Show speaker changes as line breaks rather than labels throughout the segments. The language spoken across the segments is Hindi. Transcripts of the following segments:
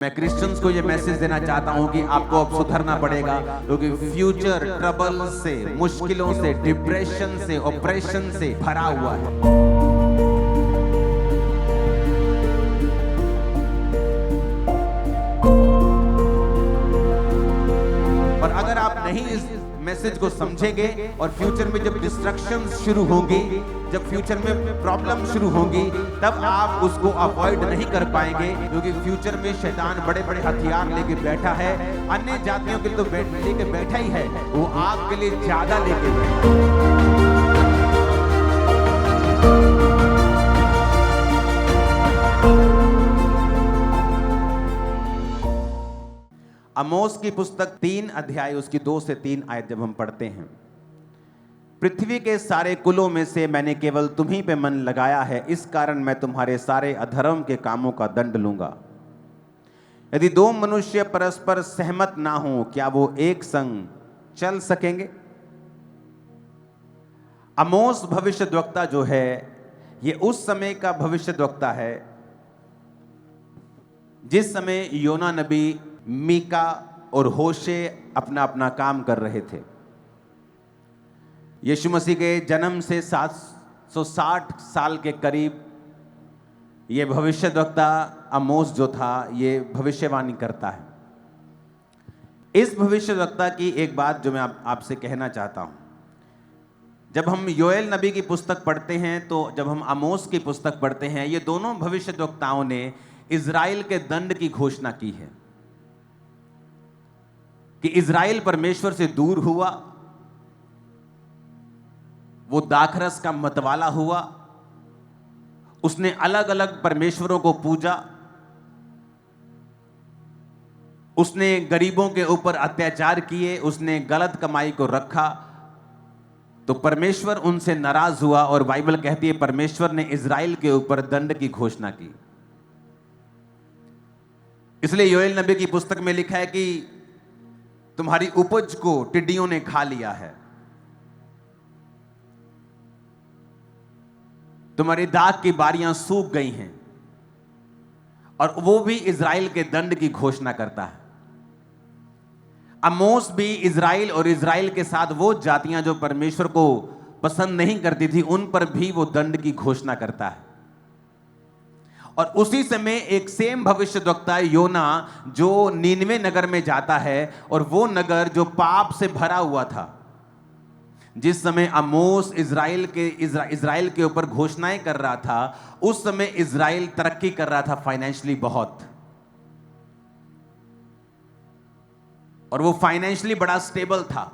मैं क्रिश्चियंस को ये मैसेज देना चाहता हूँ कि आपको अब सुधरना पड़ेगा, क्योंकि फ्यूचर ट्रबल से, मुश्किलों से, डिप्रेशन से, ऑपरेशन से भरा हुआ है। और अगर आप नहीं इस मैसेज को समझेंगे और फ्यूचर में जब डिस्ट्रक्शन शुरू होंगी, जब फ्यूचर में प्रॉब्लम शुरू होंगी, तब आप उसको अवॉइड नहीं कर पाएंगे, क्योंकि फ्यूचर में शैतान बड़े बड़े हथियार लेके बैठा है। अन्य जातियों के लिए तो लेके बैठा ही है, वो आपके लिए ज्यादा लेके बैठा। आमोस की पुस्तक 3 अध्याय उसकी 2 से 3 आयत जब हम पढ़ते हैं, पृथ्वी के सारे कुलों में से मैंने केवल तुम्हीं पे मन लगाया है, इस कारण मैं तुम्हारे सारे अधर्म के कामों का दंड लूंगा। यदि 2 मनुष्य परस्पर सहमत ना हो, क्या वो एक संग चल सकेंगे? आमोस भविष्यद्वक्ता जो है, ये उस समय का भविष्यद्वक्ता है जिस समय योना नबी, मीका और होशे अपना अपना काम कर रहे थे। यीशु मसीह के जन्म से 760 साल के करीब यह भविष्यद्वक्ता आमोस जो था, ये भविष्यवाणी करता है। इस भविष्यद्वक्ता की एक बात जो मैं आपसे कहना चाहता हूं, जब हम योएल नबी की पुस्तक पढ़ते हैं, तो जब हम आमोस की पुस्तक पढ़ते हैं, ये दोनों भविष्यद्वक्ताओं ने इजराइल के दंड की घोषणा की है कि इजराइल परमेश्वर से दूर हुआ, वो दाखरस का मतवाला हुआ, उसने अलग अलग परमेश्वरों को पूजा, उसने गरीबों के ऊपर अत्याचार किए, उसने गलत कमाई को रखा, तो परमेश्वर उनसे नाराज हुआ और बाइबल कहती है परमेश्वर ने इजराइल के ऊपर दंड की घोषणा की। इसलिए योएल नबी की पुस्तक में लिखा है कि तुम्हारी उपज को टिड्डियों ने खा लिया है, तुम्हारी दाख की बारियां सूख गई हैं, और वो भी इजराइल के दंड की घोषणा करता है। आमोस भी इजराइल और इजराइल के साथ वो जातियां जो परमेश्वर को पसंद नहीं करती थी, उन पर भी वो दंड की घोषणा करता है। और उसी समय एक सेम भविष्यद्वक्ता योना जो नीनवे नगर में जाता है, और वो नगर जो पाप से भरा हुआ था, जिस समय आमोस इजराइल के ऊपर घोषणाएं कर रहा था, उस समय इजराइल तरक्की कर रहा था फाइनेंशियली बहुत, और वो फाइनेंशियली बड़ा स्टेबल था,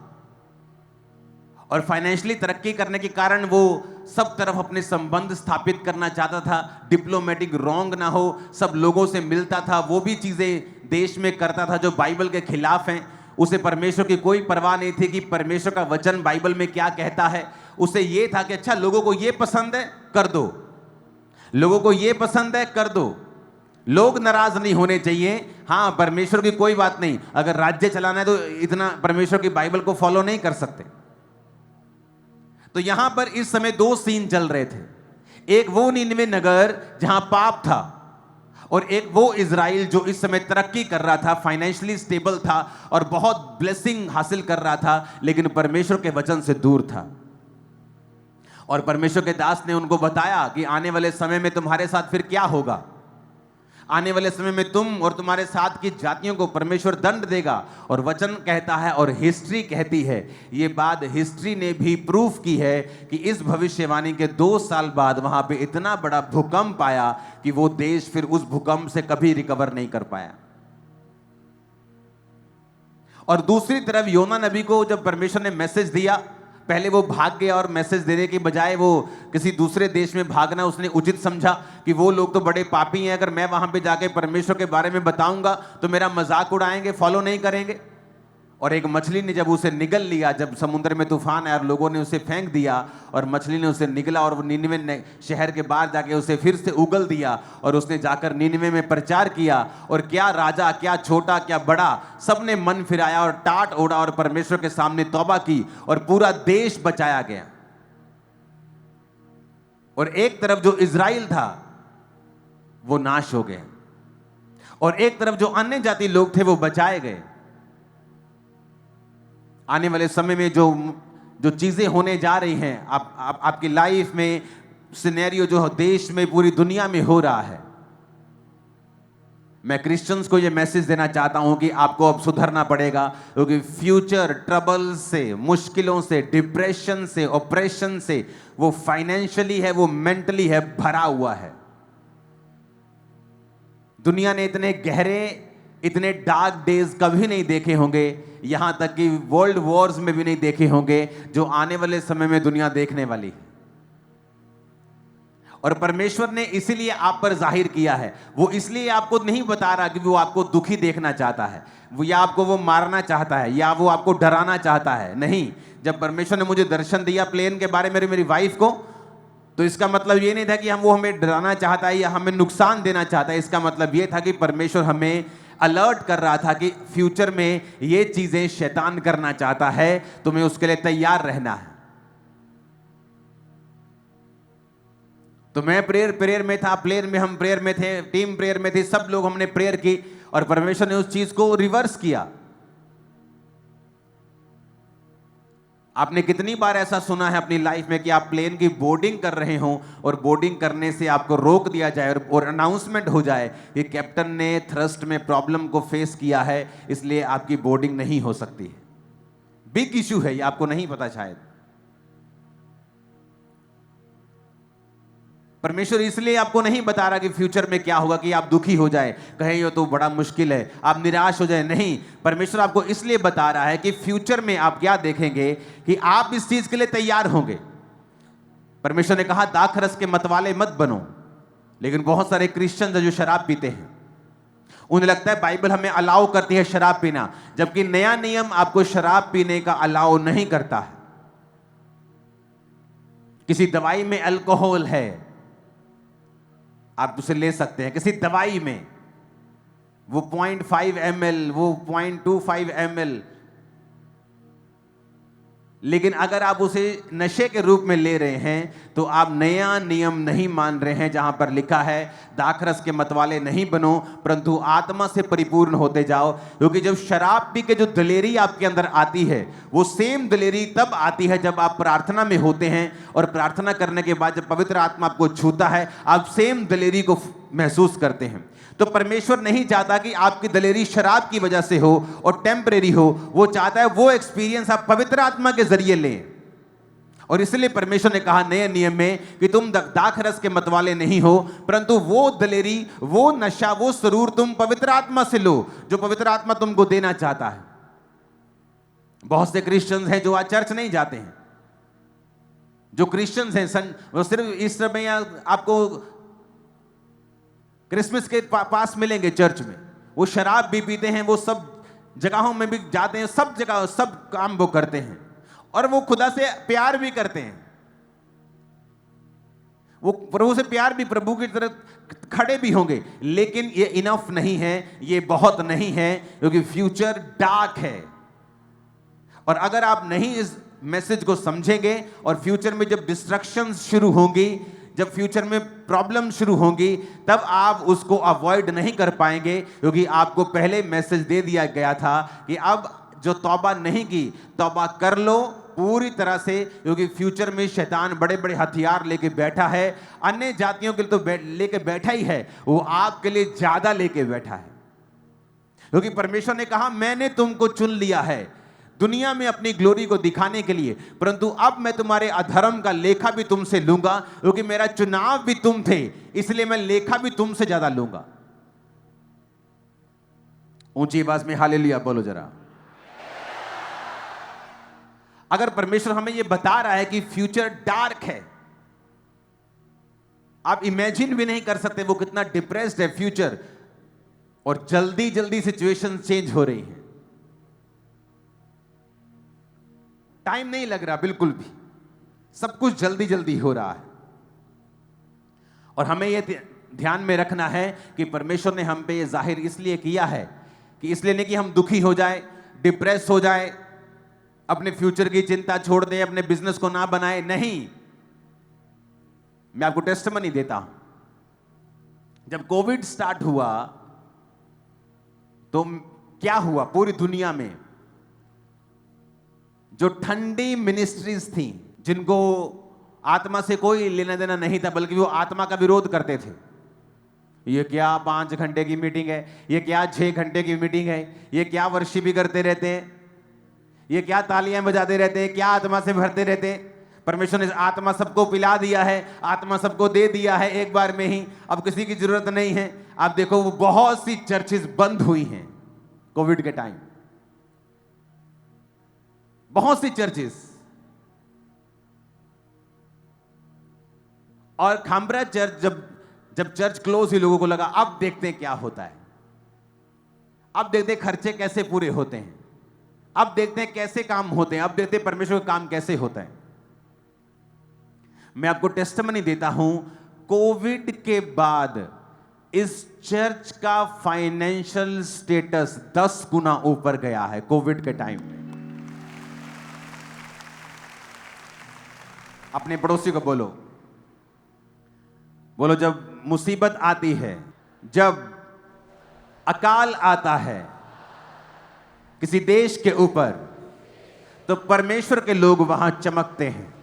और फाइनेंशियली तरक्की करने के कारण वो सब तरफ अपने संबंध स्थापित करना चाहता था, डिप्लोमेटिक रॉन्ग ना हो, सब लोगों से मिलता था, वो भी चीजें देश में करता था जो बाइबल के खिलाफ हैं। उसे परमेश्वर की कोई परवाह नहीं थी कि परमेश्वर का वचन बाइबल में क्या कहता है। उसे ये था कि अच्छा, लोगों को ये पसंद है कर दो, लोगों को ये पसंद है कर दो, लोग नाराज नहीं होने चाहिए। हाँ, परमेश्वर की कोई बात नहीं, अगर राज्य चलाना है तो इतना परमेश्वर की बाइबल को फॉलो नहीं कर सकते। तो यहां पर इस समय 2 सीन चल रहे थे, एक वो नीनवे नगर जहां पाप था, और एक वो इजराइल जो इस समय तरक्की कर रहा था, फाइनेंशियली स्टेबल था और बहुत ब्लेसिंग हासिल कर रहा था, लेकिन परमेश्वर के वचन से दूर था। और परमेश्वर के दास ने उनको बताया कि आने वाले समय में तुम्हारे साथ फिर क्या होगा, आने वाले समय में तुम और तुम्हारे साथ की जातियों को परमेश्वर दंड देगा। और वचन कहता है और हिस्ट्री कहती है, ये बात हिस्ट्री ने भी प्रूफ की है कि इस भविष्यवाणी के 2 साल बाद वहां पे इतना बड़ा भूकंप आया कि वो देश फिर उस भूकंप से कभी रिकवर नहीं कर पाया। और दूसरी तरफ योना नबी को जब परमेश्वर ने मैसेज दिया, पहले वो भाग गया और मैसेज देने के बजाय वो किसी दूसरे देश में भागना उसने उचित समझा कि वो लोग तो बड़े पापी हैं, अगर मैं वहां पे जाके परमेश्वर के बारे में बताऊंगा तो मेरा मजाक उड़ाएंगे, फॉलो नहीं करेंगे। और एक मछली ने जब उसे निगल लिया, जब समुद्र में तूफान आया और लोगों ने उसे फेंक दिया और मछली ने उसे निगला, और वो नीनवे शहर के बाहर जाके उसे फिर से उगल दिया, और उसने जाकर नीनवे में प्रचार किया, और क्या राजा, क्या छोटा, क्या बड़ा, सबने मन फिराया और टाट ओढ़ा और परमेश्वर के सामने तौबा की, और पूरा देश बचाया गया। और एक तरफ जो इजराइल था वो नाश हो गया। और एक तरफ जो अन्य जाति लोग थे वो बचाए गए। आने वाले समय में जो जो चीजें होने जा रही हैं आपकी लाइफ में, सिनेरियो जो देश में, पूरी दुनिया में हो रहा है, मैं क्रिश्चियंस को यह मैसेज देना चाहता हूं कि आपको अब सुधरना पड़ेगा, क्योंकि फ्यूचर ट्रबल से, मुश्किलों से, डिप्रेशन से, ऑपरेशन से, वो फाइनेंशियली है, वो मेंटली है, भरा हुआ है। दुनिया ने इतने गहरे, इतने डार्क डेज कभी नहीं देखे होंगे, यहां तक कि वर्ल्ड वॉर्स में भी नहीं देखे होंगे, जो आने वाले समय में दुनिया देखने वाली है। और परमेश्वर ने इसीलिए आप पर जाहिर किया है। वो इसलिए आपको नहीं बता रहा कि वो आपको दुखी देखना चाहता है, वो या आपको वो मारना चाहता है, या वो आपको डराना चाहता है। नहीं, जब परमेश्वर ने मुझे दर्शन दिया प्लेन के बारे में मेरी वाइफ को, तो इसका मतलब ये नहीं था कि वो हमें डराना चाहता है या हमें नुकसान देना चाहता है। इसका मतलब ये था कि परमेश्वर हमें अलर्ट कर रहा था कि फ्यूचर में ये चीजें शैतान करना चाहता है, तुम्हें उसके लिए तैयार रहना है। तो मैं प्रेयर में था, प्लेयर में हम प्रेयर में थे, टीम प्रेयर में थे, सब लोग हमने प्रेयर की, और परमेश्वर ने उस चीज को रिवर्स किया। आपने कितनी बार ऐसा सुना है अपनी लाइफ में कि आप प्लेन की बोर्डिंग कर रहे हो और बोर्डिंग करने से आपको रोक दिया जाए और अनाउंसमेंट हो जाए कि कैप्टन ने थ्रस्ट में प्रॉब्लम को फेस किया है, इसलिए आपकी बोर्डिंग नहीं हो सकती है। बिग इशू है ये, आपको नहीं पता शायद। परमेश्वर इसलिए आपको नहीं बता रहा कि फ्यूचर में क्या होगा कि आप दुखी हो जाए, कहें ये तो बड़ा मुश्किल है, आप निराश हो जाए। नहीं, परमेश्वर आपको इसलिए बता रहा है कि फ्यूचर में आप क्या देखेंगे कि आप इस चीज के लिए तैयार होंगे। परमेश्वर ने कहा दाखरस के मतवाले मत बनो, लेकिन बहुत सारे क्रिश्चियन जो शराब पीते हैं, उन्हें लगता है बाइबल हमें अलाउ करती है शराब पीना, जबकि नया नियम आपको शराब पीने का अलाउ नहीं करता है। किसी दवाई में अल्कोहल है, आप उसे ले सकते हैं। किसी दवाई में वो 0.5 ml, वो 0.25 ml, लेकिन अगर आप उसे नशे के रूप में ले रहे हैं तो आप नया नियम नहीं मान रहे हैं, जहां पर लिखा है दाखरस के मतवाले नहीं बनो, परंतु आत्मा से परिपूर्ण होते जाओ। क्योंकि जब शराब पी के जो दिलेरी आपके अंदर आती है, वो सेम दिलेरी तब आती है जब आप प्रार्थना में होते हैं, और प्रार्थना करने के बाद जब पवित्र आत्मा आपको छूता है, आप सेम दिलेरी को महसूस करते हैं। तो परमेश्वर नहीं चाहता कि आपकी दिलेरी शराब की वजह से हो और टेम्परेरी हो, वो चाहता है वो एक्सपीरियंस आप पवित्र आत्मा के जरिए लें। और इसलिए परमेश्वर ने कहा नए नियम में कि तुम दाखरस के मतवाले नहीं हो, परंतु वो दिलेरी, वो नशा, वो सुरूर तुम पवित्र आत्मा से लो, जो पवित्र आत्मा तुमको देना चाहता है। बहुत से क्रिश्चियंस हैं जो आज चर्च नहीं जाते हैं, जो क्रिश्चियंस हैं वो सिर्फ इस समय आपको क्रिसमस के पास मिलेंगे चर्च में, वो शराब भी पीते हैं, वो सब जगहों में भी जाते हैं, सब जगह सब काम वो करते हैं, और वो खुदा से प्यार भी करते हैं, वो प्रभु से प्यार भी, प्रभु की तरफ खड़े भी होंगे, लेकिन ये इनफ नहीं है, ये बहुत नहीं है, क्योंकि फ्यूचर डार्क है। और अगर आप नहीं इस मैसेज को समझेंगे, और फ्यूचर में जब डिस्ट्रक्शन शुरू होंगी, जब फ्यूचर में प्रॉब्लम शुरू होंगी, तब आप उसको अवॉइड नहीं कर पाएंगे, क्योंकि आपको पहले मैसेज दे दिया गया था कि अब जो तौबा नहीं की, तौबा कर लो पूरी तरह से, क्योंकि फ्यूचर में शैतान बड़े बड़े हथियार लेके बैठा है। अन्य जातियों के लिए तो लेके बैठा ही है, वो आपके लिए ज्यादा लेके बैठा है, क्योंकि परमेश्वर ने कहा मैंने तुमको चुन लिया है दुनिया में अपनी ग्लोरी को दिखाने के लिए, परंतु अब मैं तुम्हारे अधर्म का लेखा भी तुमसे लूंगा, क्योंकि मेरा चुनाव भी तुम थे, इसलिए मैं लेखा भी तुमसे ज्यादा लूंगा। ऊंची आवाज में हालेलुया बोलो जरा। अगर परमेश्वर हमें यह बता रहा है कि फ्यूचर डार्क है, आप इमेजिन भी नहीं कर सकते वो कितना डिप्रेस्ड है फ्यूचर, और जल्दी जल्दी सिचुएशन चेंज हो रही है, टाइम नहीं लग रहा बिल्कुल भी, सब कुछ जल्दी जल्दी हो रहा है। और हमें यह ध्यान में रखना है कि परमेश्वर ने हम पे ये जाहिर इसलिए किया है कि इसलिए नहीं कि हम दुखी हो जाए, डिप्रेस हो जाए, अपने फ्यूचर की चिंता छोड़ दें, अपने बिजनेस को ना बनाए। नहीं, मैं आपको टेस्टिमनी देता हूं। जब कोविड स्टार्ट हुआ तो क्या हुआ पूरी दुनिया में? जो ठंडी मिनिस्ट्रीज थी, जिनको आत्मा से कोई लेना देना नहीं था, बल्कि वो आत्मा का विरोध करते थे। ये क्या 5 घंटे की मीटिंग है, ये क्या 6 घंटे की मीटिंग है, ये क्या वर्षी भी करते रहते हैं, ये क्या तालियां बजाते रहते हैं, क्या आत्मा से भरते रहते हैं। परमेश्वर ने आत्मा सबको पिला दिया है, आत्मा सबको दे दिया है एक बार में ही, अब किसी की जरूरत नहीं है। आप देखो वो बहुत सी चर्चेस बंद हुई हैं कोविड के टाइम, बहुत सी चर्चेस। और खामरा चर्च जब चर्च क्लोज हुई, लोगों को लगा अब देखते हैं क्या होता है, अब देखते हैं खर्चे कैसे पूरे होते हैं, अब देखते हैं कैसे काम होते हैं, अब देखते हैं परमेश्वर का काम कैसे होता है। मैं आपको टेस्टिमनी देता हूं, कोविड के बाद इस चर्च का फाइनेंशियल स्टेटस 10 गुना ऊपर गया है कोविड के टाइम में। अपने पड़ोसी को बोलो, जब मुसीबत आती है, जब अकाल आता है किसी देश के ऊपर, तो परमेश्वर के लोग वहां चमकते हैं।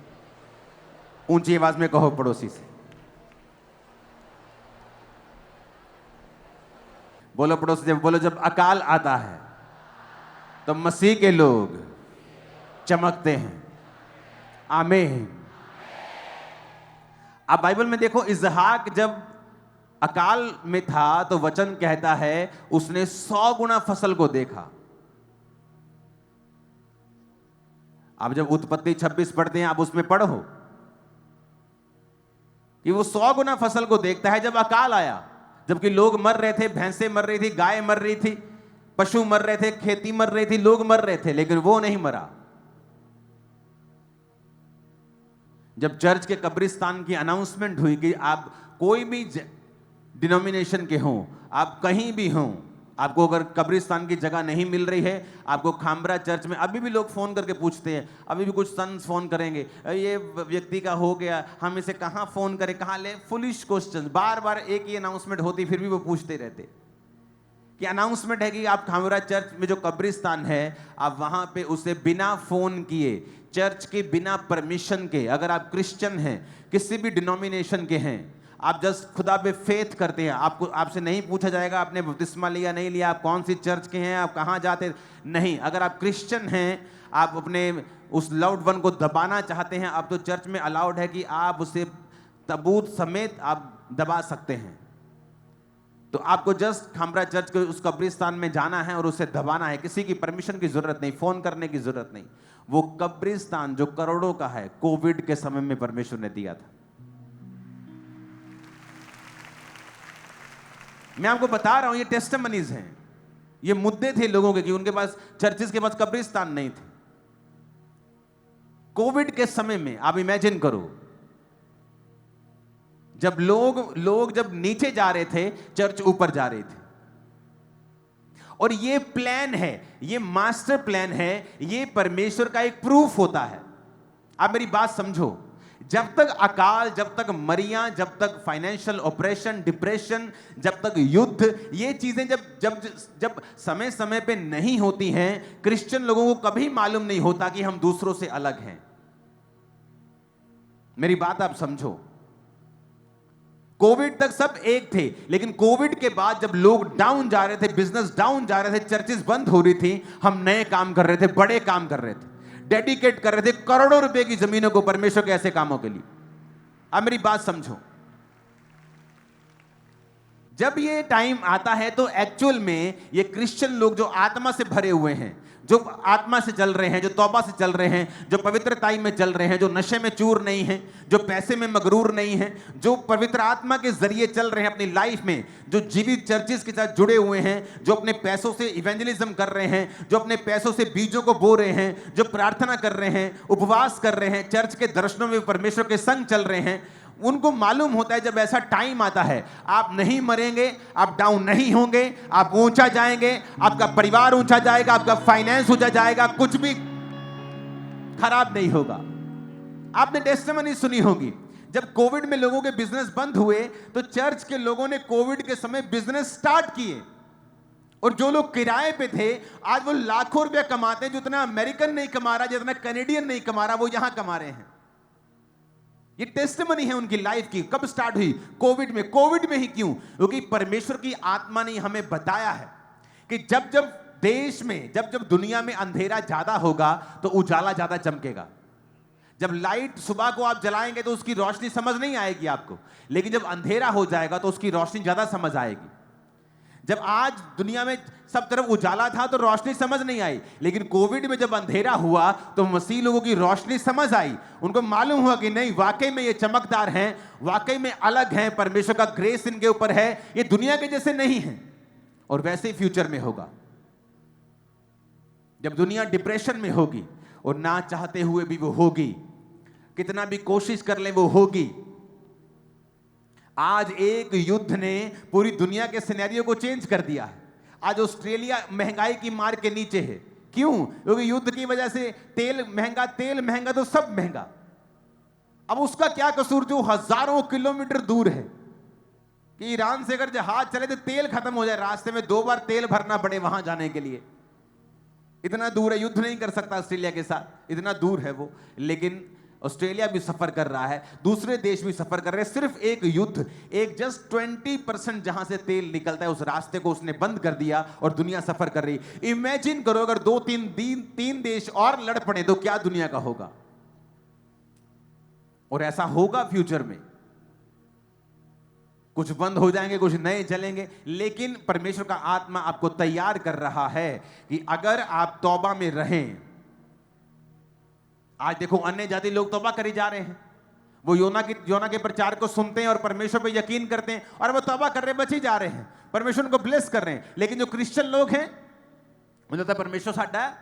ऊंची आवाज में कहो पड़ोसी से, बोलो पड़ोसी से, बोलो जब अकाल आता है तो मसीह के लोग चमकते हैं। आमीन। अब बाइबल में देखो, इसहाक जब अकाल में था तो वचन कहता है उसने 100 गुना फसल को देखा। अब जब उत्पत्ति 26 पढ़ते हैं, आप उसमें पढ़ो कि वो 100 गुना फसल को देखता है जब अकाल आया, जबकि लोग मर रहे थे, भैंसें मर रही थी, गाय मर रही थी, पशु मर रहे थे, खेती मर रही थी, लोग मर रहे थे, लेकिन वो नहीं मरा। जब चर्च के कब्रिस्तान की अनाउंसमेंट हुई कि आप कोई भी डिनोमिनेशन के हों, आप कहीं भी हों, आपको अगर कब्रिस्तान की जगह नहीं मिल रही है, आपको खामरा चर्च में, अभी भी लोग फोन करके पूछते हैं, अभी भी कुछ सन्स फोन करेंगे, ये व्यक्ति का हो गया, हम इसे कहाँ फोन करें, कहाँ ले, फुलिश क्वेश्चन, बार बार एक ही अनाउंसमेंट होती, फिर भी वो पूछते रहते कि अनाउंसमेंट है कि आप खामरा चर्च में जो कब्रिस्तान है, आप वहां पे उसे बिना फोन किए, चर्च के बिना परमिशन के, अगर आप क्रिश्चियन हैं, किसी भी डिनोमिनेशन के हैं, आप जस्ट खुदा पे फेथ करते हैं, आपसे नहीं पूछा जाएगा आपने बपतिस्मा लिया नहीं लिया, आप कौन सी चर्च के हैं, आप कहाँ जाते, नहीं। अगर आप क्रिश्चियन हैं, आप अपने उस लव्ड वन को दबाना चाहते हैं, आप तो चर्च में अलाउड है कि आप उसे तबूत समेत आप दबा सकते हैं। तो आपको जस्ट खामरा चर्च के उस कब्रिस्तान में जाना है और उसे दबाना है, किसी की परमिशन की जरूरत नहीं, फोन करने की जरूरत नहीं। वो कब्रिस्तान जो करोड़ों का है, कोविड के समय में परमेश्वर ने दिया था। मैं आपको बता रहा हूं, ये टेस्टिमनीज हैं, ये मुद्दे थे लोगों के कि उनके पास, चर्चिस के पास कब्रिस्तान नहीं थे। कोविड के समय में आप इमेजिन करो, जब लोग जब नीचे जा रहे थे, चर्च ऊपर जा रही थी। और ये प्लान है, ये मास्टर प्लान है, ये परमेश्वर का एक प्रूफ होता है। आप मेरी बात समझो, जब तक अकाल, जब तक मरियां, जब तक फाइनेंशियल ऑपरेशन, डिप्रेशन, जब तक युद्ध, ये चीजें जब समय समय पे नहीं होती हैं, क्रिश्चियन लोगों को कभी मालूम नहीं होता कि हम दूसरों से अलग हैं। मेरी बात आप समझो, कोविड तक सब एक थे, लेकिन कोविड के बाद जब लोग डाउन जा रहे थे, बिजनेस डाउन जा रहे थे, चर्चेस बंद हो रही थी, हम नए काम कर रहे थे, बड़े काम कर रहे थे, डेडिकेट कर रहे थे करोड़ों रुपए की जमीनों को परमेश्वर के ऐसे कामों के लिए। अब मेरी बात समझो, जब ये टाइम आता है तो एक्चुअल में ये क्रिश्चियन लोग जो आत्मा से भरे हुए हैं, जो आत्मा से चल रहे हैं, जो तौबा से चल रहे हैं, जो पवित्रताई में चल रहे हैं, जो नशे में चूर नहीं हैं, जो पैसे में मगरूर नहीं हैं, जो पवित्र आत्मा के जरिए चल रहे हैं अपनी लाइफ में, जो जीवित चर्चेस के साथ जुड़े हुए हैं, जो अपने पैसों से इवेंजलिज्म कर रहे हैं, जो अपने पैसों से बीजों को बो रहे हैं, जो प्रार्थना कर रहे हैं, उपवास कर रहे हैं, चर्च के दर्शनों में परमेश्वर के संग चल रहे हैं, उनको मालूम होता है जब ऐसा टाइम आता है, आप नहीं मरेंगे, आप डाउन नहीं होंगे, आप ऊंचा जाएंगे, आपका परिवार ऊंचा जाएगा, आपका फाइनेंस ऊंचा जाएगा, कुछ भी खराब नहीं होगा। आपने टेस्टिमनी सुनी होगी, जब कोविड में लोगों के बिजनेस बंद हुए तो चर्च के लोगों ने कोविड के समय बिजनेस स्टार्ट किए, और जो लोग किराए पे थे आज वो लाखों रुपया कमाते हैं, जितना अमेरिकन नहीं कमा रहा, जितना कैनेडियन नहीं कमा रहा, वो यहां कमा रहे हैं। ये टेस्टिमनी है उनकी लाइफ की। कब स्टार्ट हुई? कोविड में। कोविड में ही क्यों? क्योंकि परमेश्वर की आत्मा ने हमें बताया है कि जब जब देश में, जब जब दुनिया में अंधेरा ज्यादा होगा तो उजाला ज्यादा चमकेगा। जब लाइट सुबह को आप जलाएंगे तो उसकी रोशनी समझ नहीं आएगी आपको, लेकिन जब अंधेरा हो जाएगा तो उसकी रोशनी ज्यादा समझ आएगी। जब आज दुनिया में सब तरफ उजाला था तो रोशनी समझ नहीं आई, लेकिन कोविड में जब अंधेरा हुआ तो मसीह लोगों की रोशनी समझ आई। उनको मालूम हुआ कि नहीं, वाकई में ये चमकदार हैं, वाकई में अलग हैं, परमेश्वर का ग्रेस इनके ऊपर है, ये दुनिया के जैसे नहीं है। और वैसे ही फ्यूचर में होगा। जब दुनिया डिप्रेशन में होगी और ना चाहते हुए भी वो होगी, कितना भी कोशिश कर ले वो होगी। आज एक युद्ध ने पूरी दुनिया के सिनेरियो को चेंज कर दिया है। आज ऑस्ट्रेलिया महंगाई की मार के नीचे है। क्यों? क्योंकि युद्ध की वजह से तेल महंगा तो सब महंगा। अब उसका क्या कसूर जो हजारों किलोमीटर दूर है, कि ईरान से अगर जहाज चले तो तेल खत्म हो जाए, रास्ते में 2 बार तेल भरना पड़े वहां जाने के लिए। इतना दूर है, युद्ध नहीं कर सकता ऑस्ट्रेलिया के साथ, इतना दूर है वो। लेकिन ऑस्ट्रेलिया भी सफर कर रहा है, दूसरे देश भी सफर कर रहे हैं। सिर्फ एक युद्ध, एक जस्ट 20% जहां से तेल निकलता है उस रास्ते को उसने बंद कर दिया और दुनिया सफर कर रही। इमेजिन करो अगर 2-3 देश और लड़ पड़े तो क्या दुनिया का होगा। और ऐसा होगा फ्यूचर में। कुछ बंद हो जाएंगे, कुछ नए चलेंगे, लेकिन परमेश्वर का आत्मा आपको तैयार कर रहा है कि अगर आप तौबा में रहें। आज देखो अन्य जाति लोग तौबा करे जा रहे हैं, वो योना के प्रचार को सुनते हैं और परमेश्वर पे यकीन करते हैं और वो तौबा कर रहे, बच ही जा रहे हैं, परमेश्वर उनको ब्लेस कर रहे हैं। लेकिन जो क्रिश्चियन लोग हैं, मुझे लगता है परमेश्वर साडा है,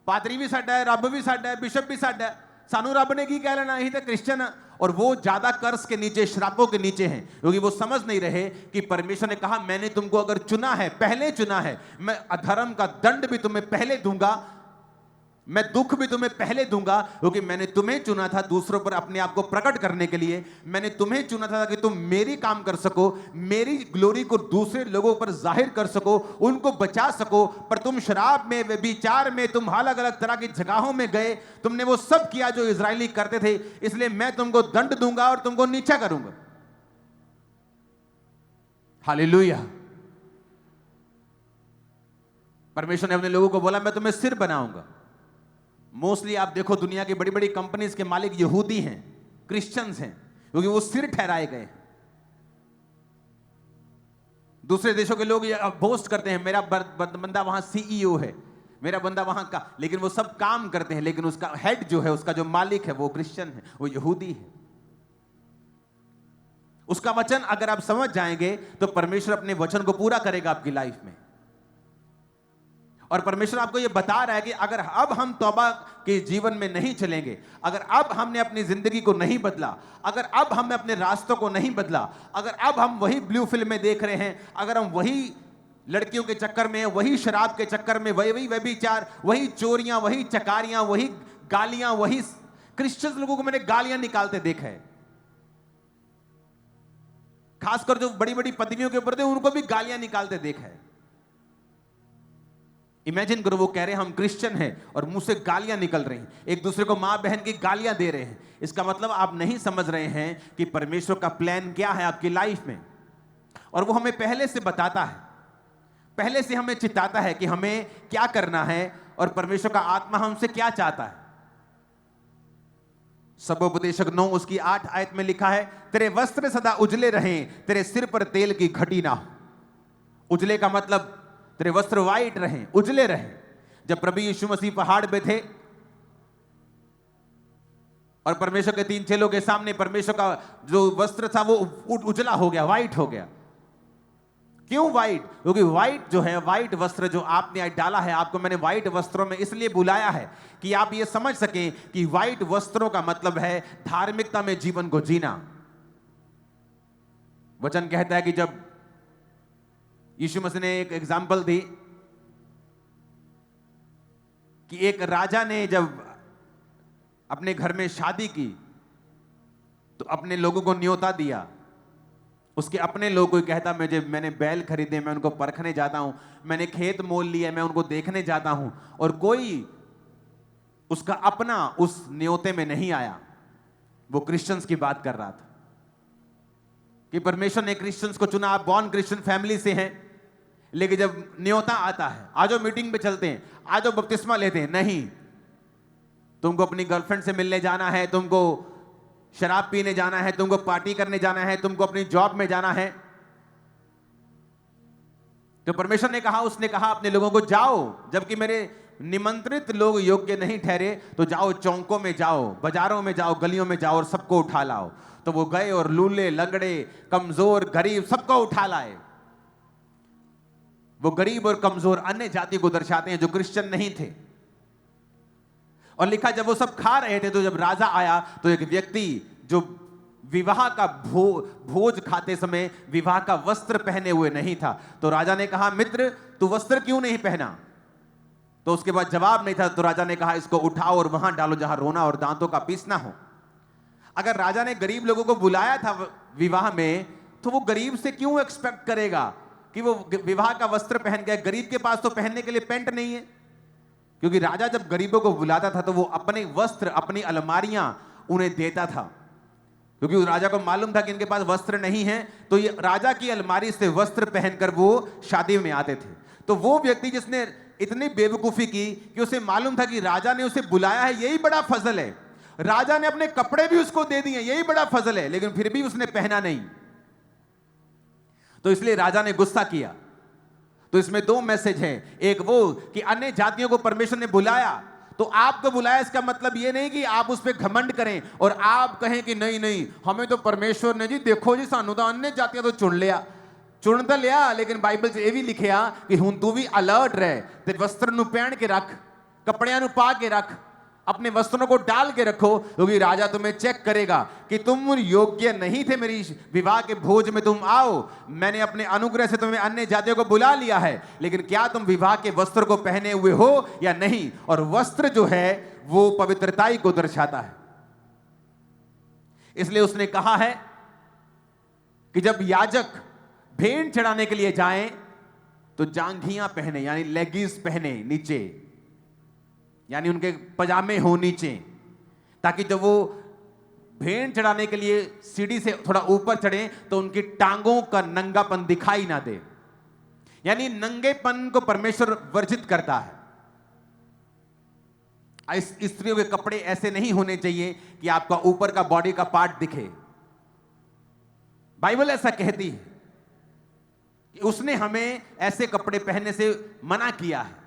पादरी भी साडा है, रब भी साडा है, बिशप भी साडा है, सानू रब ने की कह लेना, यही तो क्रिश्चियन है। और वो ज्यादा कर्ज के नीचे, श्रापों के नीचे हैं, क्योंकि वो समझ नहीं रहे कि परमेश्वर ने कहा मैंने तुमको अगर चुना है, पहले चुना है, मैं अधर्म का दंड भी तुम्हें पहले दूंगा, मैं दुख भी तुम्हें पहले दूंगा, क्योंकि मैंने तुम्हें चुना था दूसरों पर अपने आप को प्रकट करने के लिए। मैंने तुम्हें चुना था कि तुम मेरी काम कर सको, मेरी ग्लोरी को दूसरे लोगों पर जाहिर कर सको, उनको बचा सको। पर तुम शराब में, व्यभिचार में, तुम अलग अलग तरह की जगहों में गए, तुमने वो सब किया जो इजरायली करते थे, इसलिए मैं तुमको दंड दूंगा और तुमको नीचा करूंगा। हालेलुया। परमेश्वर ने अपने लोगों को बोला मैं तुम्हें सिर बनाऊंगा। मोस्टली आप देखो दुनिया की बड़ी बड़ी कंपनीज के मालिक यहूदी हैं, क्रिश्चियंस हैं, क्योंकि वो सिर ठहराए गए। दूसरे देशों के लोग बोस्ट करते हैं मेरा बंदा वहां सीईओ है, मेरा बंदा वहां का, लेकिन वो सब काम करते हैं, लेकिन उसका हेड जो है, उसका जो मालिक है वो क्रिश्चियन है, वो यहूदी है। उसका वचन अगर आप समझ जाएंगे तो परमेश्वर अपने वचन को पूरा करेगा आपकी लाइफ में। और परमेश्वर आपको यह बता रहा है कि अगर अब हम तौबा के जीवन में नहीं चलेंगे, अगर अब हमने अपनी जिंदगी को नहीं बदला, अगर अब हमने अपने रास्तों को नहीं बदला, अगर अब हम वही ब्लू फिल्में देख रहे हैं, अगर हम वही लड़कियों के चक्कर में, वही शराब के चक्कर में, वही व्यभिचार, वही चोरियां, वही चकारियां, वही गालियां, वही क्रिश्चियन लोगों को मैंने गालियां निकालते देखा है, खासकर जो बड़ी बड़ी पदवियों के ऊपर थे उनको भी गालियां निकालते देखा है। इमेजिन करो वो कह रहे हैं हम क्रिश्चियन हैं और मुंह से गालियां निकल रही हैं, एक दूसरे को मां बहन की गालियां दे रहे हैं। इसका मतलब आप नहीं समझ रहे हैं कि परमेश्वर का प्लान क्या है आपकी लाइफ में। और वो हमें पहले से बताता है, पहले से हमें चिताता है कि हमें क्या करना है और परमेश्वर का आत्मा हमसे क्या चाहता है। सबोपदेशक 9 उसकी 8 आयत में लिखा है, तेरे वस्त्र सदा उजले रहें, तेरे सिर पर तेल की घटी ना हो। उजले का मतलब तेरे वस्त्र वाइट रहें, उजले रहें। जब प्रभु यीशु मसीह पहाड़ पे थे और परमेश्वर के 3 चेलों के सामने परमेश्वर का जो वस्त्र था वो उजला हो गया, वाइट हो गया। क्यों वाइट? क्योंकि वाइट जो है, वाइट वस्त्र जो आपने डाला है, आपको मैंने वाइट वस्त्रों में इसलिए बुलाया है कि आप ये समझ सकें कि वाइट वस्त्रों का मतलब है धार्मिकता में जीवन को जीना। वचन कहता है कि जब यीशु मसीह ने एक एग्जाम्पल दी कि एक राजा ने जब अपने घर में शादी की तो अपने लोगों को न्योता दिया उसके अपने लोग, कोई कहता मैंने बैल खरीदे, मैं उनको परखने जाता हूं, मैंने खेत मोल लिया, मैं उनको देखने जाता हूं, और कोई उसका अपना उस न्योते में नहीं आया। वो क्रिश्चियंस की बात कर रहा था कि परमेश्वर ने क्रिश्चियंस को चुना। आप बॉर्न क्रिश्चियन फैमिली से हैं, लेकिन जब न्योता आता है, आज मीटिंग पे चलते हैं, आज बपतिस्मा लेते हैं, नहीं, तुमको अपनी गर्लफ्रेंड से मिलने जाना है, तुमको शराब पीने जाना है, तुमको पार्टी करने जाना है, तुमको अपनी जॉब में जाना है, तो परमेश्वर ने कहा, उसने कहा अपने लोगों को जाओ, जबकि मेरे निमंत्रित लोग योग्य नहीं ठहरे, तो जाओ, चौकों में जाओ, बाजारों में जाओ, गलियों में जाओ और सबको उठा लाओ। तो वो गए और लूले, लंगड़े, कमजोर, गरीब सबको उठा लाए। वो गरीब और कमजोर अन्य जाति को दर्शाते हैं जो क्रिश्चियन नहीं थे। और लिखा, जब वो सब खा रहे थे, तो जब राजा आया, तो एक व्यक्ति जो विवाह का भोज खाते समय विवाह का वस्त्र पहने हुए नहीं था, तो राजा ने कहा, मित्र तू वस्त्र क्यों नहीं पहना? तो उसके बाद जवाब नहीं था, तो राजा ने कहा, इसको उठाओ और वहां डालो जहां रोना और दांतों का पीसना हो। अगर राजा ने गरीब लोगों को बुलाया था विवाह में, तो वो गरीब से क्यों एक्सपेक्ट करेगा कि वो विवाह का वस्त्र पहन गए? गरीब के पास तो पहनने के लिए पैंट नहीं है, क्योंकि राजा जब गरीबों को बुलाता था तो वो अपने वस्त्र, अपनी अलमारियां उन्हें देता था, क्योंकि उस राजा को मालूम था कि इनके पास वस्त्र नहीं है, तो ये राजा की अलमारी से वस्त्र पहनकर वो शादी में आते थे। तो वो व्यक्ति जिसने इतनी बेवकूफी की कि उसे मालूम था कि राजा ने उसे बुलाया है, यही बड़ा फजल है, राजा ने अपने कपड़े भी उसको दे दिए, यही बड़ा फजल है, लेकिन फिर भी उसने पहना नहीं, तो इसलिए राजा ने गुस्सा किया। तो इसमें दो मैसेज हैं, एक वो कि अन्य जातियों को परमेश्वर ने बुलाया, तो आपको बुलाया, इसका मतलब ये नहीं कि आप उस पर घमंड करें और आप कहें कि नहीं नहीं, हमें तो परमेश्वर ने जी, देखो जी, सानू तो अन्य जातियां तो चुन लिया, लेकिन बाइबल च ਇਹ ਵੀ ਲਿਖਿਆ कि हुण तू भी अलर्ट रहे, ते वस्त्र ਨੂੰ पहन के रख, कपड़ियां ਨੂੰ पा के रख, अपने वस्त्रों को डाल के रखो, क्योंकि राजा तुम्हें चेक करेगा कि तुम योग्य नहीं थे मेरी विवाह के भोज में, तुम आओ, मैंने अपने अनुग्रह से तुम्हें अन्य जातियों को बुला लिया है, लेकिन क्या तुम विवाह के वस्त्र को पहने हुए हो या नहीं? और वस्त्र जो है वो पवित्रताई को दर्शाता है। इसलिए उसने कहा है कि जब याजक भेंट चढ़ाने के लिए जाएं तो जांघियां पहने, यानी लेगिंग्स पहने नीचे, यानी उनके पजामे हो नीचे, ताकि जब वो भेंट चढ़ाने के लिए सीढ़ी से थोड़ा ऊपर चढ़े तो उनकी टांगों का नंगापन दिखाई ना दे, यानी नंगेपन को परमेश्वर वर्जित करता है। स्त्रियों के कपड़े ऐसे नहीं होने चाहिए कि आपका ऊपर का बॉडी का पार्ट दिखे। बाइबल ऐसा कहती है कि उसने हमें ऐसे कपड़े पहनने से मना किया है।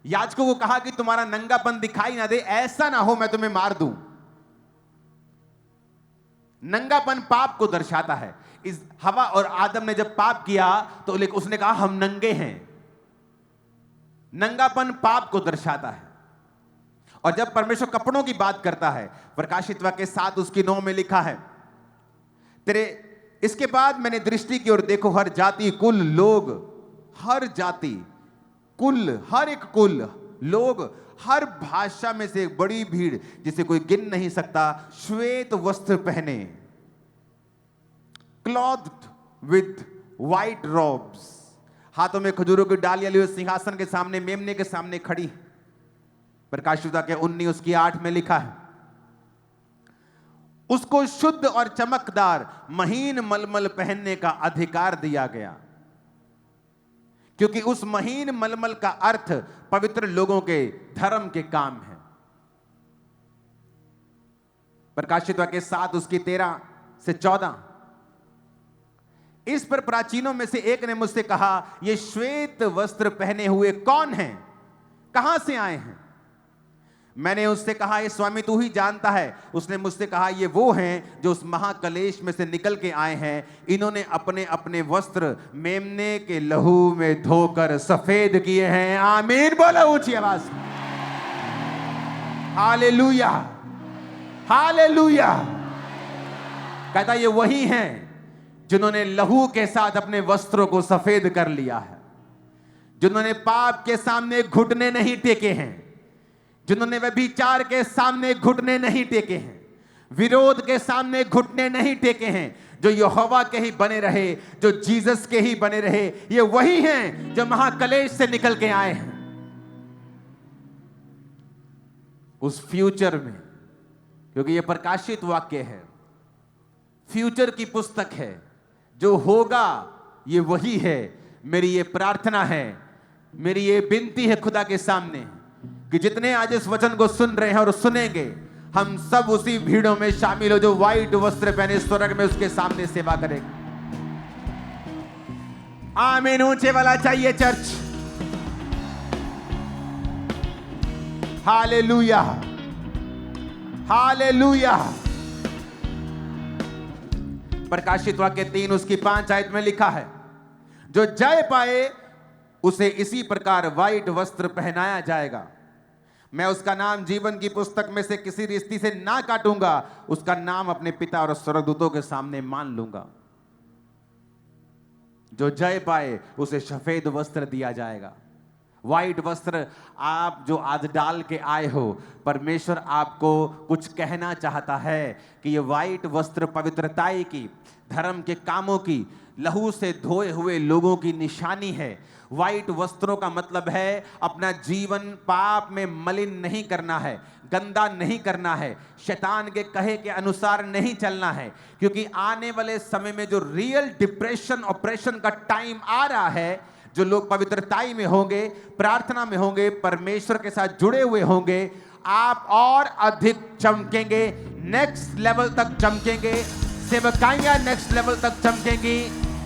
याजकों को कहा कि तुम्हारा नंगापन दिखाई ना दे, ऐसा ना हो मैं तुम्हें मार दूं। नंगापन पाप को दर्शाता है। इस हवा और आदम ने जब पाप किया तो उसने कहा हम नंगे हैं। नंगापन पाप को दर्शाता है। और जब परमेश्वर कपड़ों की बात करता है, प्रकाशित वाक्य 7 उसकी 9 में लिखा है, इसके बाद मैंने दृष्टि की और देखो हर जाति, कुल, लोग, हर जाति, कुल, हर एक कुल, लोग, हर भाषा में से एक बड़ी भीड़ जिसे कोई गिन नहीं सकता, श्वेत वस्त्र पहने, क्लॉथ्ड विद व्हाइट रॉब्स, हाथों में खजूरों की डालियां लिए सिंहासन के सामने, मेमने के सामने खड़ी। प्रकाशित वाक्य 19 उसकी 8 में लिखा है, उसको शुद्ध और चमकदार महीन मलमल पहनने का अधिकार दिया गया, क्योंकि उस महीन मलमल का अर्थ पवित्र लोगों के धर्म के काम है। प्रकाशित वाक्य 7 उसकी 13 से 14। इस पर प्राचीनों में से एक ने मुझसे कहा, ये श्वेत वस्त्र पहने हुए कौन हैं? कहां से आए हैं? मैंने उससे कहा, ये स्वामी तू ही जानता है। उसने मुझसे कहा, ये वो हैं जो उस महाकलेश में से निकल के आए हैं। इन्होंने अपने अपने वस्त्र मेमने के लहू में धोकर सफेद किए हैं। आमीन बोलो ऊंची आवाज में। Hallelujah, hallelujah. कहता ये वही हैं जिन्होंने लहू के साथ अपने वस्त्रों को सफेद कर लिया है, जिन्होंने पाप के सामने घुटने नहीं टेके हैं, जिन्होंने व्यभिचार के सामने घुटने नहीं टेके हैं, विरोध के सामने घुटने नहीं टेके हैं, जो यहोवा के ही बने रहे, जो जीसस के ही बने रहे। ये वही हैं जो महाक्लेश से निकल के आए हैं उस फ्यूचर में, क्योंकि ये प्रकाशित वाक्य है, फ्यूचर की पुस्तक है। जो होगा ये वही है। मेरी ये प्रार्थना है, मेरी ये विनती है खुदा के सामने कि जितने आज इस वचन को सुन रहे हैं और सुनेंगे, हम सब उसी भीड़ों में शामिल हो जो व्हाइट वस्त्र पहने स्वर्ग में उसके सामने सेवा करेंगे। आमीन ऊंचे वाला चाहिए चर्च। Hallelujah, hallelujah. प्रकाशित वाक्य 3 उसकी 5 आयत में लिखा है, जो जय पाए उसे इसी प्रकार व्हाइट वस्त्र पहनाया जाएगा। मैं उसका नाम जीवन की पुस्तक में से किसी रिश्ती से ना काटूंगा, उसका नाम अपने पिता और स्वर्गदूतों के सामने मान लूंगा। जो जय पाए उसे सफेद वस्त्र दिया जाएगा। व्हाइट वस्त्र आप जो आज डाल के आए हो, परमेश्वर आपको कुछ कहना चाहता है कि ये व्हाइट वस्त्र पवित्रताई की, धर्म के कामों की, लहू से धोए हुए लोगों की निशानी है। व्हाइट वस्त्रों का मतलब है अपना जीवन पाप में मलिन नहीं करना है, गंदा नहीं करना है, शैतान के कहे के अनुसार नहीं चलना है। क्योंकि आने वाले समय में जो रियल डिप्रेशन ऑपरेशन का टाइम आ रहा है, जो लोग पवित्रताई में होंगे, प्रार्थना में होंगे, परमेश्वर के साथ जुड़े हुए होंगे, आप और अधिक चमकेंगे, नेक्स्ट लेवल तक चमकेंगे, सेवकाइयां नेक्स्ट लेवल तक चमकेंगी।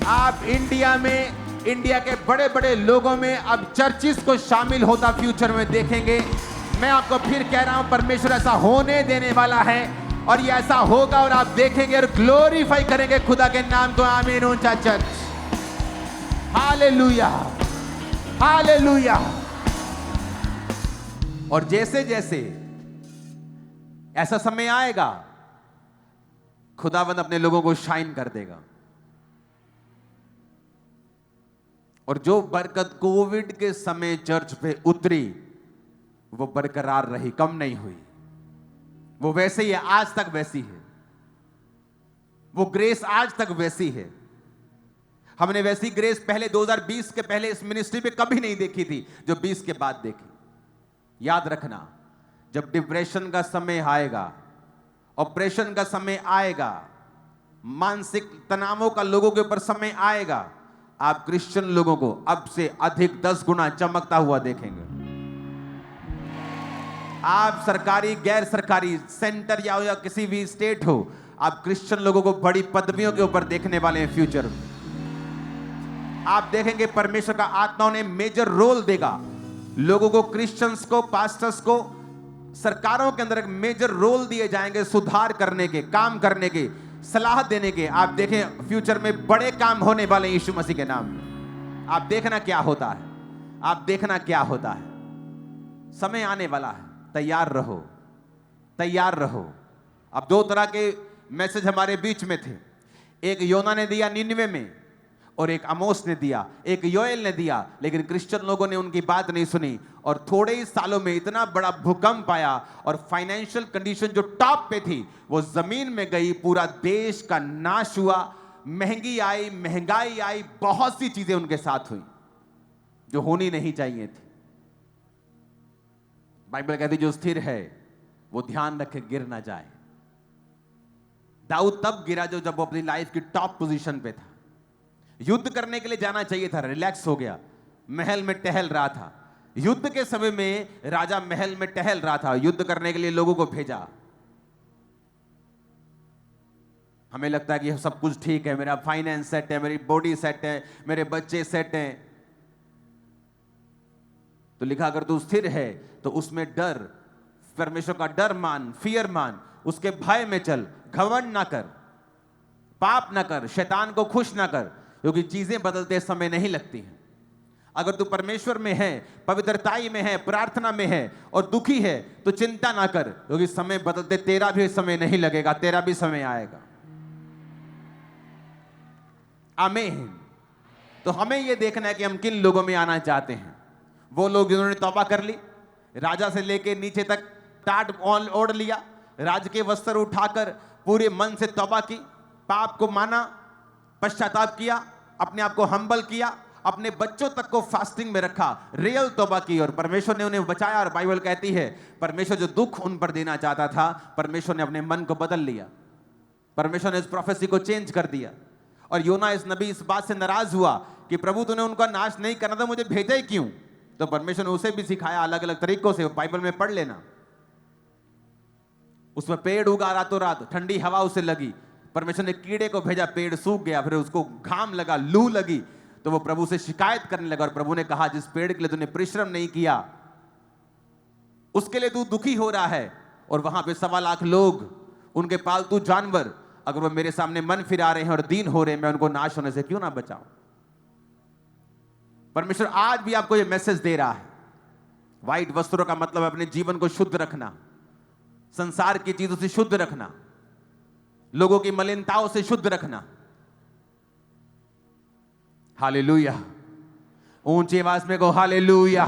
आप इंडिया में, इंडिया के बड़े बड़े लोगों में अब चर्चिस को शामिल होता फ्यूचर में देखेंगे। मैं आपको फिर कह रहा हूं, परमेश्वर ऐसा होने देने वाला है और ये ऐसा होगा और आप देखेंगे और ग्लोरीफाई करेंगे खुदा के नाम को। आमीन ऊंचा चर्च। Hallelujah, hallelujah. और जैसे जैसे ऐसा समय आएगा, खुदावंद अपने लोगों को शाइन कर देगा। और जो बरकत कोविड के समय चर्च पे उतरी, वो बरकरार रही, कम नहीं हुई। वो वैसे ही है, आज तक वैसी है। वो ग्रेस आज तक वैसी है। हमने वैसी ग्रेस पहले 2020 के पहले इस मिनिस्ट्री पे कभी नहीं देखी थी जो 20 के बाद देखी। याद रखना, जब डिप्रेशन का समय आएगा, ऑपरेशन का समय आएगा, मानसिक तनावों का लोगों के ऊपर समय आएगा, आप क्रिश्चियन लोगों को अब से अधिक 10 गुना चमकता हुआ देखेंगे। आप सरकारी, गैर सरकारी, सेंटर या किसी भी स्टेट हो, आप क्रिश्चियन लोगों को बड़ी पदवियों के ऊपर देखने वाले हैं फ्यूचर में। आप देखेंगे परमेश्वर का आत्मा ने मेजर रोल देगा लोगों को, क्रिश्चियंस को, पास्टर्स को, सरकारों के अंदर एक मेजर रोल दिए जाएंगे सुधार करने के, काम करने के, सलाह देने के। आप देखें फ्यूचर में बड़े काम होने वाले यीशु मसीह के नाम में। आप देखना क्या होता है, आप देखना क्या होता है। समय आने वाला है, तैयार रहो, तैयार रहो। अब 2 तरह के मैसेज हमारे बीच में थे। एक योना ने दिया निनवे में और एक आमोस ने दिया, एक योएल ने दिया, लेकिन क्रिश्चियन लोगों ने उनकी बात नहीं सुनी और थोड़े ही सालों में इतना बड़ा भूकंप आया और फाइनेंशियल कंडीशन जो टॉप पे थी वो जमीन में गई, पूरा देश का नाश हुआ, महंगी आई, महंगाई आई, बहुत सी चीजें उनके साथ हुई जो होनी नहीं चाहिए थी। बाइबल कहती जो स्थिर है वो ध्यान रखे गिर ना जाए। दाऊद तब गिरा जब वो अपनी लाइफ की टॉप पोजीशन पे था। युद्ध करने के लिए जाना चाहिए था, रिलैक्स हो गया, महल में टहल रहा था। युद्ध के समय में राजा महल में टहल रहा था, युद्ध करने के लिए लोगों को भेजा। हमें लगता है कि सब कुछ ठीक है, मेरा फाइनेंस सेट है, मेरी बॉडी सेट है, मेरे बच्चे सेट हैं। तो लिखा अगर तू स्थिर है तो उसमें डर, परमेश्वर का डर मान, फियर मान, उसके भय में चल, घमंड ना कर, पाप ना कर, शैतान को खुश ना कर, क्योंकि चीजें बदलते समय नहीं लगती हैं। अगर तू परमेश्वर में है, पवित्रताई में है, प्रार्थना में है और दुखी है तो चिंता ना कर, क्योंकि समय बदलते तेरा भी समय नहीं लगेगा, तेरा भी समय आएगा। आमीन। तो हमें यह देखना है कि हम किन लोगों में आना चाहते हैं। वो लोग जिन्होंने तौबा कर ली, राजा से लेके नीचे तक टाट ओढ़ लिया, राज के वस्त्र उठाकर पूरे मन से तौबा की, पाप को माना, पश्चाताप किया, अपने आप को हम्बल किया, अपने बच्चों तक को फास्टिंग में रखा, रियल तौबा की और परमेश्वर ने उन्हें बचाया। और बाइबल कहती है परमेश्वर जो दुख उन पर देना चाहता था, परमेश्वर ने अपने मन को बदल लिया, परमेश्वर ने इस प्रोफेसी को चेंज कर दिया। और योना इस नबी इस बात से नाराज हुआ कि प्रभु तूने उनका नाश नहीं करना था, मुझे भेजा ही क्यों? तो परमेश्वर ने उसे भी सिखाया अलग अलग तरीकों से, बाइबल में पढ़ लेना। उसमें पेड़ उगा रातों रात, ठंडी हवा उसे लगी, परमेश्वर ने कीड़े को भेजा, पेड़ सूख गया, फिर उसको घाम लगा, लू लगी, तो वो प्रभु से शिकायत करने लगा। और प्रभु ने कहा जिस पेड़ के लिए तूने परिश्रम नहीं किया उसके लिए तू दुखी हो रहा है, और वहां पे 1.25 लाख लोग, उनके पालतू जानवर, अगर वो मेरे सामने मन फिरा रहे हैं और दीन हो रहे हैं, मैं उनको नाश होने से क्यों ना बचाऊं? परमेश्वर आज भी आपको यह मैसेज दे रहा है। व्हाइट वस्त्रों का मतलब अपने जीवन को शुद्ध रखना, संसार की चीजों से शुद्ध रखना, लोगों की मलिनताओं से शुद्ध रखना। हालेलुया, ऊंची आवाज में कहो हालेलुया।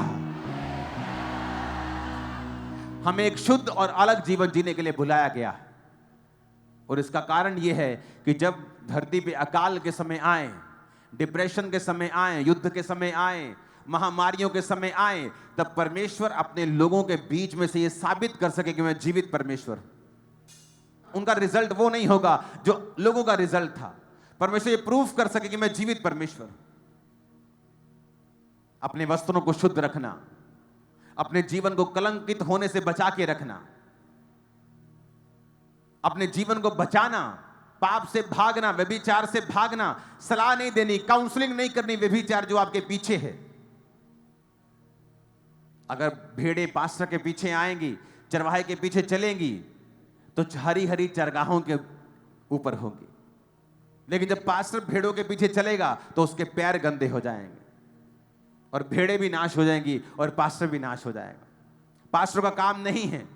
हमें एक शुद्ध और अलग जीवन जीने के लिए बुलाया गया है, और इसका कारण यह है कि जब धरती पे अकाल के समय आए, डिप्रेशन के समय आए, युद्ध के समय आए, महामारियों के समय आए, तब परमेश्वर अपने लोगों के बीच में से यह साबित कर सके कि मैं जीवित परमेश्वर। उनका रिजल्ट वो नहीं होगा जो लोगों का रिजल्ट था, परमेश्वर ये प्रूफ कर सके कि मैं जीवित परमेश्वर। अपने वस्त्रों को शुद्ध रखना, अपने जीवन को कलंकित होने से बचा के रखना, अपने जीवन को बचाना, पाप से भागना, व्यभिचार से भागना, सलाह नहीं देनी, काउंसलिंग नहीं करनी व्यभिचार जो आपके पीछे है। अगर भेड़ें पास्टर के पीछे आएंगी, चरवाहे के पीछे चलेंगी, तो हरी हरी चरगाहों के ऊपर होंगी, लेकिन जब पास्टर भेड़ों के पीछे चलेगा तो उसके पैर गंदे हो जाएंगे, और भेड़ें भी नाश हो जाएंगी और पास्टर भी नाश हो जाएगा। पास्टर का काम नहीं है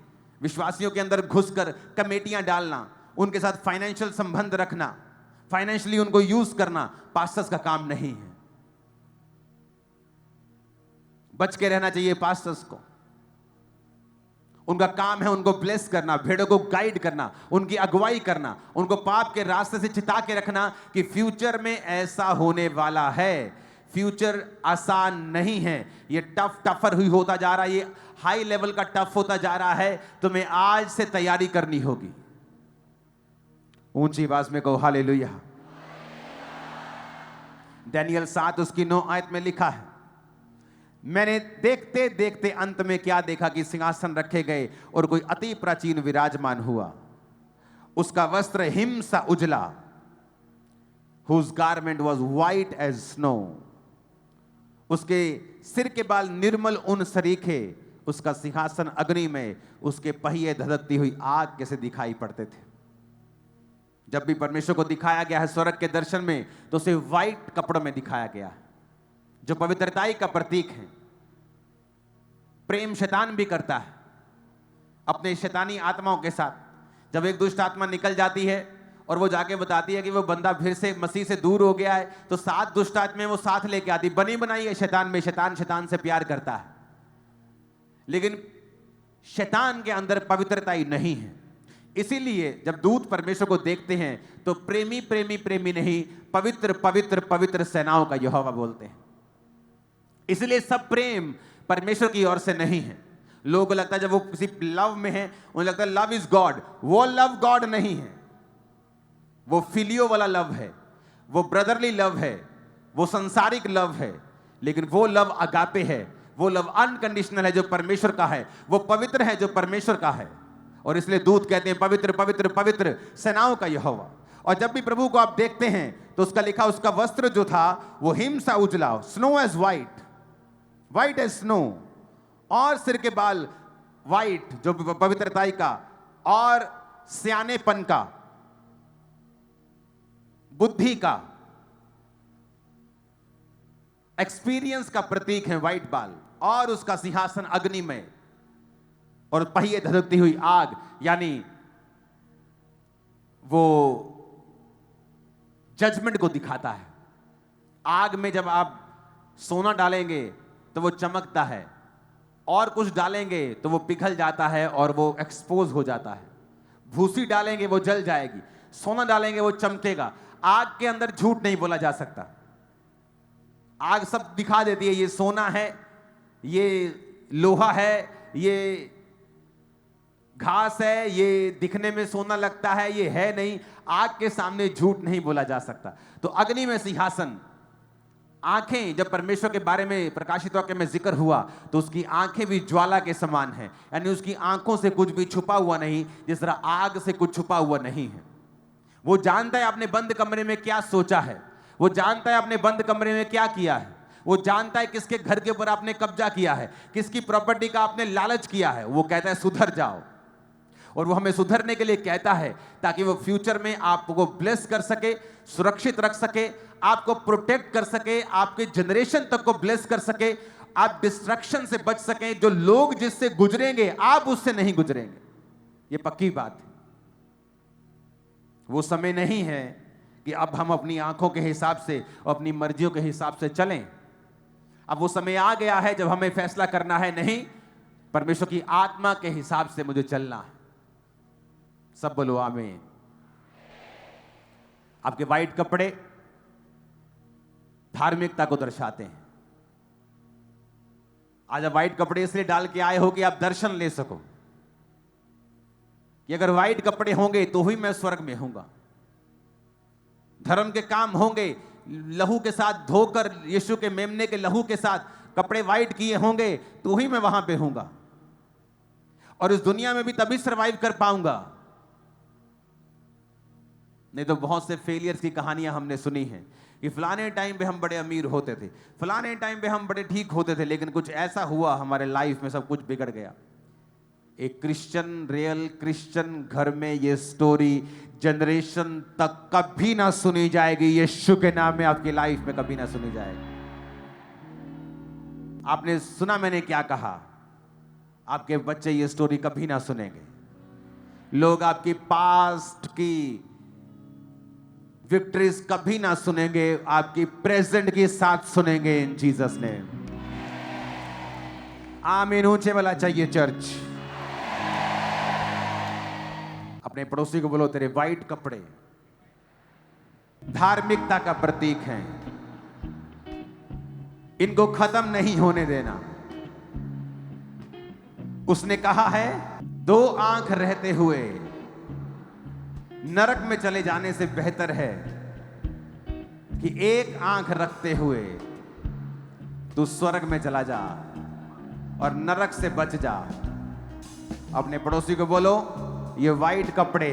विश्वासियों के अंदर घुसकर कमेटियां डालना, उनके साथ फाइनेंशियल संबंध रखना, फाइनेंशियली उनको यूज करना, पास्टर्स का काम नहीं है। बच के रहना चाहिए पास्टर्स को। उनका काम है उनको ब्लेस करना, भेड़ों को गाइड करना, उनकी अगुवाई करना, उनको पाप के रास्ते से चिता के रखना कि फ्यूचर में ऐसा होने वाला है। फ्यूचर आसान नहीं है, ये टफर हुई होता जा रहा है, ये हाई लेवल का टफ होता जा रहा है। तुम्हें आज से तैयारी करनी होगी। ऊंची आवाज में कहो हालेलुया। दानियल 7 उसकी 9 आयत में लिखा है, मैंने देखते देखते अंत में क्या देखा कि सिंहासन रखे गए और कोई अति प्राचीन विराजमान हुआ, उसका वस्त्र हिम सा उजला, whose garment was white as snow, उसके सिर के बाल निर्मल ऊन सरीखे, उसका सिंहासन अग्नि में, उसके पहिए धधकती हुई आग कैसे दिखाई पड़ते थे। जब भी परमेश्वर को दिखाया गया है स्वर्ग के दर्शन में, तो उसे व्हाइट कपड़ों में दिखाया गया है, जो पवित्रताई का प्रतीक है। प्रेम शैतान भी करता है अपने शैतानी आत्माओं के साथ। जब एक दुष्ट आत्मा निकल जाती है और वो जाके बताती है कि वो बंदा फिर से मसीह से दूर हो गया है, तो 7 दुष्ट आत्माएं वो साथ लेके आती, बनी बनाई है शैतान में। शैतान शैतान से प्यार करता है, लेकिन शैतान के अंदर पवित्रताई नहीं है। इसीलिए जब दूत परमेश्वर को देखते हैं तो प्रेमी प्रेमी प्रेमी नहीं, पवित्र पवित्र पवित्र सेनाओं का यहोवा बोलते हैं। इसलिए सब प्रेम परमेश्वर की ओर से नहीं है। लोगों को लगता है जब वो किसी लव में है, उन्हें लगता है लव इज गॉड। वो लव गॉड नहीं है, वो फिलियो वाला लव है, वो ब्रदरली लव है, वो संसारिक लव है। लेकिन वो लव अगापे है, वो लव अनकंडीशनल है जो परमेश्वर का है, वो पवित्र है जो परमेश्वर का है। और इसलिए दूत कहते हैं पवित्र पवित्र पवित्र सेनाओं का यहोवा। और जब भी प्रभु को आप देखते हैं तो उसका लिखा, उसका वस्त्र जो था वो हिम सा उजला, snow as white, white as snow, और सिर के बाल व्हाइट, जो पवित्रताई का और सियानेपन का, बुद्धि का, एक्सपीरियंस का प्रतीक है व्हाइट बाल। और उसका सिंहासन अग्नि में, और पहिए धधकती हुई आग, यानी वो जजमेंट को दिखाता है। आग में जब आप सोना डालेंगे तो वो चमकता है, और कुछ डालेंगे तो वो पिघल जाता है और वो एक्सपोज हो जाता है। भूसी डालेंगे वो जल जाएगी। सोना डालेंगे वो चमकेगा। आग के अंदर झूठ नहीं बोला जा सकता। आग सब दिखा देती है, ये सोना है, ये लोहा है, ये घास है, ये दिखने में सोना लगता है, ये है नहीं। आग के सामने झूठ नहीं बोला जा सकता। तो अग्नि में सिंहासन, आंखें, जब परमेश्वर के बारे में प्रकाशित वाक्य में जिक्र हुआ तो उसकी आंखें भी ज्वाला के समान है, यानी उसकी आंखों से कुछ भी छुपा हुआ नहीं, जिस तरह आग से कुछ छुपा हुआ नहीं है। वो जानता है आपने बंद कमरे में क्या सोचा है, वो जानता है आपने बंद कमरे में क्या किया है, वो जानता है किसके घर के ऊपर आपने कब्जा किया है, किसकी प्रॉपर्टी का आपने लालच किया है। वो कहता है सुधर जाओ, और वो हमें सुधरने के लिए कहता है ताकि वो फ्यूचर में आपको ब्लेस कर सके, सुरक्षित रख सके, आपको प्रोटेक्ट कर सके, आपके जनरेशन तक को ब्लेस कर सके, आप डिस्ट्रक्शन से बच सके। जो लोग जिससे गुजरेंगे आप उससे नहीं गुजरेंगे, ये पक्की बात है। वो समय नहीं है कि अब हम अपनी आंखों के हिसाब से और अपनी मर्जियों के हिसाब से चलें। अब वो समय आ गया है जब हमें फैसला करना है, नहीं, परमेश्वर की आत्मा के हिसाब से मुझे चलना है। सब बोलो आमीन। आपके वाइट कपड़े धार्मिकता को दर्शाते हैं। आज आप वाइट कपड़े इसलिए डाल के आए हो कि आप दर्शन ले सको कि अगर वाइट कपड़े होंगे तो ही मैं स्वर्ग में हूंगा। धर्म के काम होंगे, लहू के साथ धोकर, यीशु के मेमने के लहू के साथ कपड़े वाइट किए होंगे तो ही मैं वहां पे हूंगा, और इस दुनिया में भी तभी सरवाइव कर पाऊंगा। नहीं तो बहुत से फेलियर्स की कहानियां हमने सुनी हैं कि फलाने टाइम पे हम बड़े अमीर होते थे, फलाने टाइम पे हम बड़े ठीक होते थे, लेकिन कुछ ऐसा हुआ हमारे लाइफ में, सब कुछ बिगड़ गया। एक क्रिश्चियन, रियल क्रिश्चियन घर में ये स्टोरी जनरेशन तक कभी ना सुनी जाएगी। यीशु के नाम में आपकी लाइफ में कभी ना सुनी जाएगी। आपने सुना मैंने क्या कहा, आपके बच्चे ये स्टोरी कभी ना सुनेंगे। लोग आपकी पास्ट की विक्ट्रीज कभी ना सुनेंगे, आपकी प्रेजेंट की साथ सुनेंगे इन जीसस ने। आमीन। ऊंचे वाला चाहिए चर्च। अपने पड़ोसी को बोलो, तेरे वाइट कपड़े धार्मिकता का प्रतीक हैं, इनको खत्म नहीं होने देना। उसने कहा है, दो आंख रहते हुए नरक में चले जाने से बेहतर है कि एक आंख रखते हुए तू स्वर्ग में चला जा और नरक से बच जा। अपने पड़ोसी को बोलो, ये वाइट कपड़े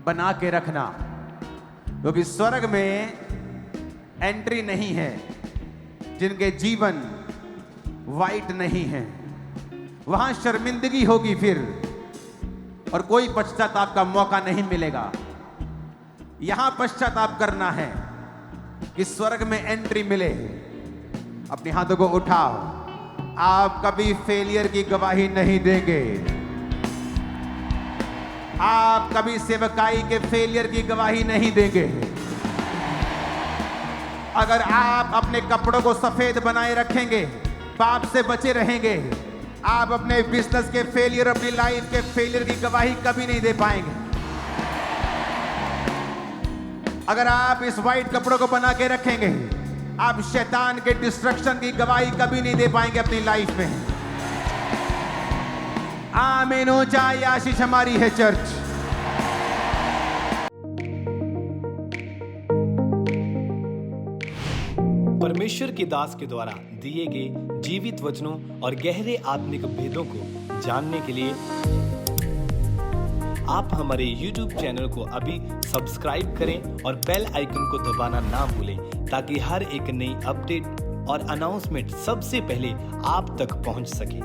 बना के रखना, क्योंकि स्वर्ग में एंट्री नहीं है जिनके जीवन वाइट नहीं है। वहां शर्मिंदगी होगी फिर, और कोई पश्चाताप का मौका नहीं मिलेगा। यहां पश्चाताप करना है कि स्वर्ग में एंट्री मिले। अपने हाथों को उठाओ। आप कभी फेलियर की गवाही नहीं देंगे, आप कभी सेवकाई के फेलियर की गवाही नहीं देंगे। अगर आप अपने कपड़ों को सफेद बनाए रखेंगे, पाप से बचे रहेंगे, आप अपने बिजनेस के फेलियर, अपनी लाइफ के फेलियर की गवाही कभी नहीं दे पाएंगे। अगर आप इस वाइट कपड़ों को बना के रखेंगे, आप शैतान के डिस्ट्रक्शन की गवाही कभी नहीं दे पाएंगे अपनी लाइफ में। आमीन। ऊंचा आशीष हमारी है चर्च।
परमेश्वर के दास के द्वारा दिए गए जीवित वचनों और गहरे आत्मिक भेदों को जानने के लिए आप हमारे YouTube चैनल को अभी सब्सक्राइब करें और बेल आइकन को दबाना ना भूलें, ताकि हर एक नई अपडेट और अनाउंसमेंट सबसे पहले आप तक पहुंच सके।